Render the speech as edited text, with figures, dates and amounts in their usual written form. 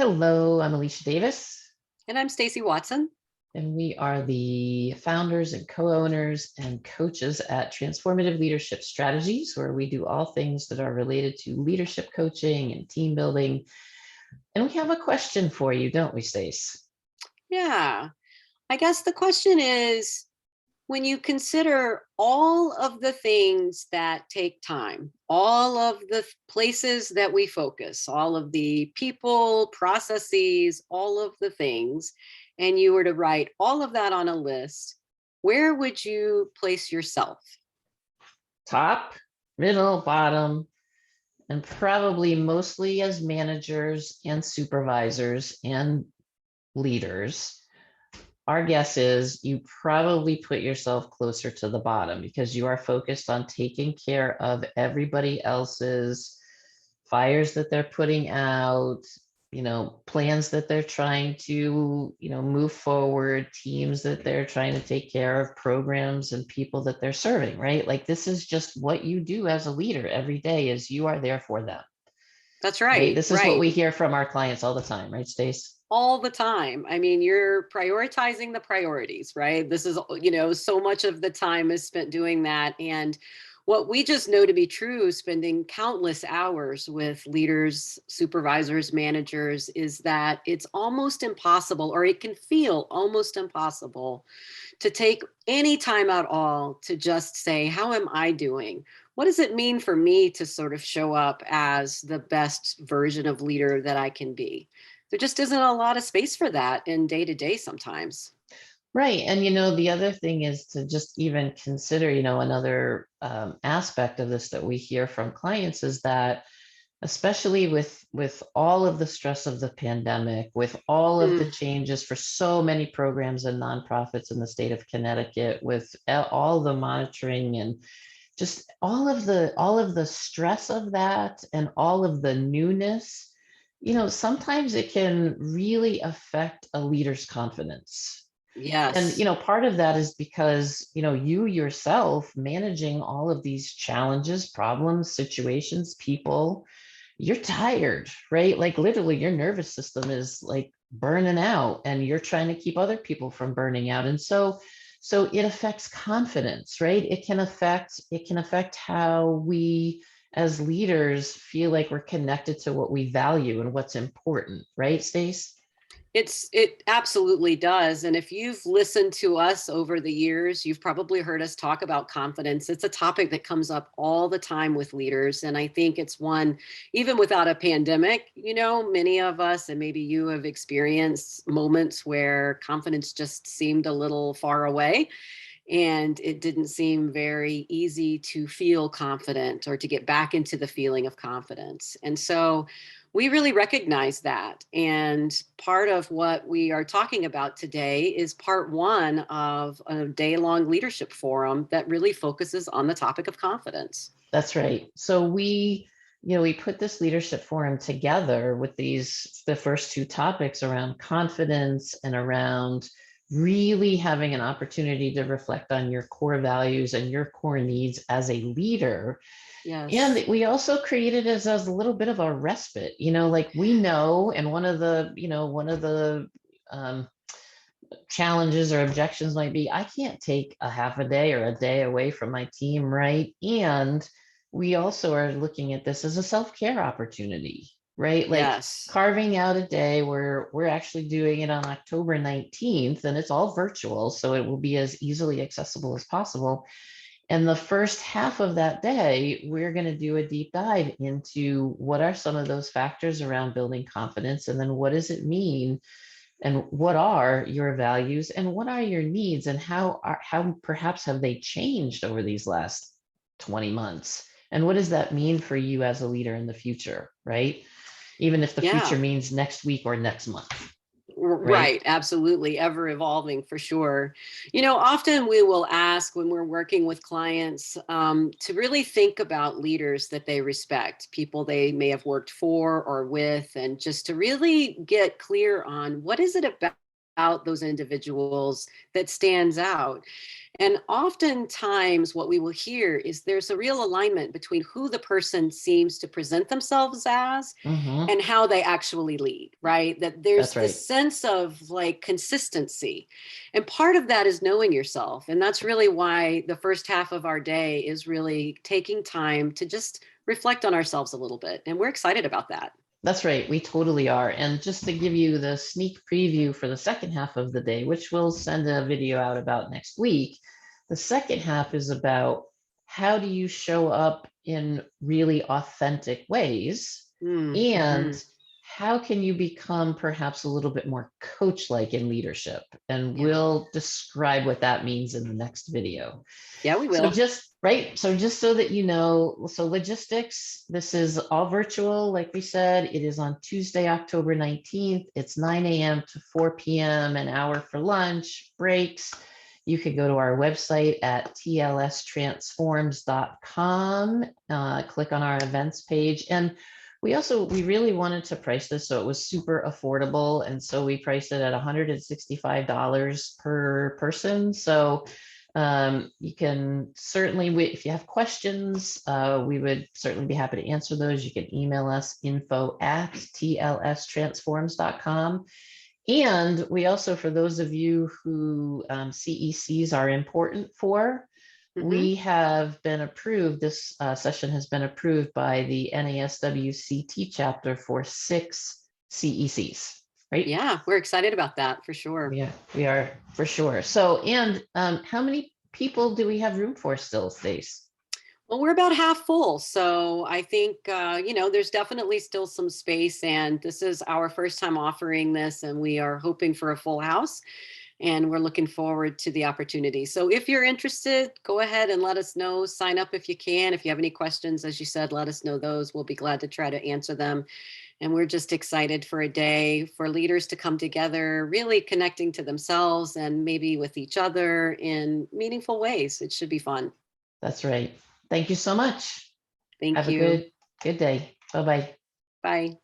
Hello, I'm Alicia Davis, And I'm Stacie Watson. and we are the founders and co-owners and coaches at Transformative Leadership Strategies, where we do all things that are related to leadership coaching and team building. And we have a question for you, don't we, Stace? Yeah, I guess the question is, when you consider all of the things that take time, all of the places that we focus, all of the people, processes, all of the things, and you were to write all of that on a list, where would you place yourself? Top, middle, bottom, and probably mostly as managers and supervisors and leaders. Our guess is you probably put yourself closer to the bottom because you are focused on taking care of everybody else's fires that they're putting out, plans that they're trying to, move forward, teams that they're trying to take care of, programs and people that they're serving, right? Like this is just what you do as a leader every day is you are there for them, That's right? right, This is what right. we hear from our clients all the time, right, Stace? All the time. I mean, you're prioritizing the priorities, right? This is, so much of the time is spent doing that. And what we just know to be true, spending countless hours with leaders, supervisors, managers, is that it's almost impossible, or it can feel almost impossible to take any time at all to just say, how am I doing? What does it mean for me to sort of show up as the best version of leader that I can be? There just isn't a lot of space for that in day to day sometimes. Right. And, the other thing is to just even consider, another aspect of this that we hear from clients is that, especially with all of the stress of the pandemic, with all of the Mm, changes for so many programs and nonprofits in the state of Connecticut, with all the monitoring and just all of the stress of that and all of the newness, sometimes it can really affect a leader's confidence. And, yes. part of that is because, you yourself managing all of these challenges, problems, situations, people, you're tired, right? Like literally your nervous system is like burning out and you're trying to keep other people from burning out. And so it affects confidence, right? It can affect how we as leaders feel like we're connected to what we value and what's important, right, Stace? It absolutely does. And if you've listened to us over the years, you've probably heard us talk about confidence. It's a topic that comes up all the time with leaders. And I think it's one, even without a pandemic, many of us, and maybe you have experienced moments where confidence just seemed a little far away. And it didn't seem very easy to feel confident or to get back into the feeling of confidence. And so we really recognize that. And part of what we are talking about today is part one of a day-long leadership forum that really focuses on the topic of confidence. That's right. So we put this leadership forum together with the first two topics around confidence and around really having an opportunity to reflect on your core values and your core needs as a leader. And Yes. we also created it as a little bit of a respite, like we know, and one of the um, challenges or objections might be I can't take a half a day or a day away from my team, right? And we also are looking at this as a self-care opportunity, right? Like Yes. carving out a day where we're actually doing it on October 19th and it's all virtual, so it will be as easily accessible as possible. And the first half of that day, we're going to do a deep dive into what are some of those factors around building confidence, and then what does it mean and what are your values and what are your needs and how perhaps have they changed over these last 20 months, and what does that mean for you as a leader in the future, right? Even if the future Yeah. means next week or next month, right? Right, absolutely, ever evolving for sure. Often we will ask when we're working with clients to really think about leaders that they respect, people they may have worked for or with, and just to really get clear on what is it about about those individuals that stands out. And oftentimes what we will hear is there's a real alignment between who the person seems to present themselves as Mhm. and how they actually lead, right? That there's That's right. this sense of like consistency. And part of that is knowing yourself. And that's really why the first half of our day is really taking time to just reflect on ourselves a little bit. And we're excited about that. That's right. We totally are. And just to give you the sneak preview for the second half of the day, which we'll send a video out about next week, the second half is about how do you show up in really authentic ways, Mm-hmm. and how can you become perhaps a little bit more coach-like in leadership? And Yeah. we'll describe what that means in the next video. Yeah, we So will. just right. So just so that you know, so logistics, this is all virtual. Like we said, it is on Tuesday, October 19th. It's 9 a.m. to 4 p.m., an hour for lunch, breaks. You could go to our website at tlstransforms.com, click on our events page. And we really wanted to price this so it was super affordable. And so we priced it at $165 per person. So you can certainly, if you have questions, we would certainly be happy to answer those. You can email us info@tlstransforms.com. And we also, for those of you who CECs are important for, Mm-hmm. we have been approved, this session has been approved by the NASWCT chapter for 6 CECs, right? Yeah, we're excited about that for sure. We are for sure. So, and how many people do we have room for still, Stace? Well, we're about half full. So I think, there's definitely still some space. And this is our first time offering this, and we are hoping for a full house. And we're looking forward to the opportunity. So if you're interested, go ahead and let us know. Sign up if you can. If you have any questions, as you said, let us know those. We'll be glad to try to answer them. And we're just excited for a day for leaders to come together, really connecting to themselves and maybe with each other in meaningful ways. It should be fun. That's right. Thank you so much. Thank Have a you. good day. Bye-bye. Bye.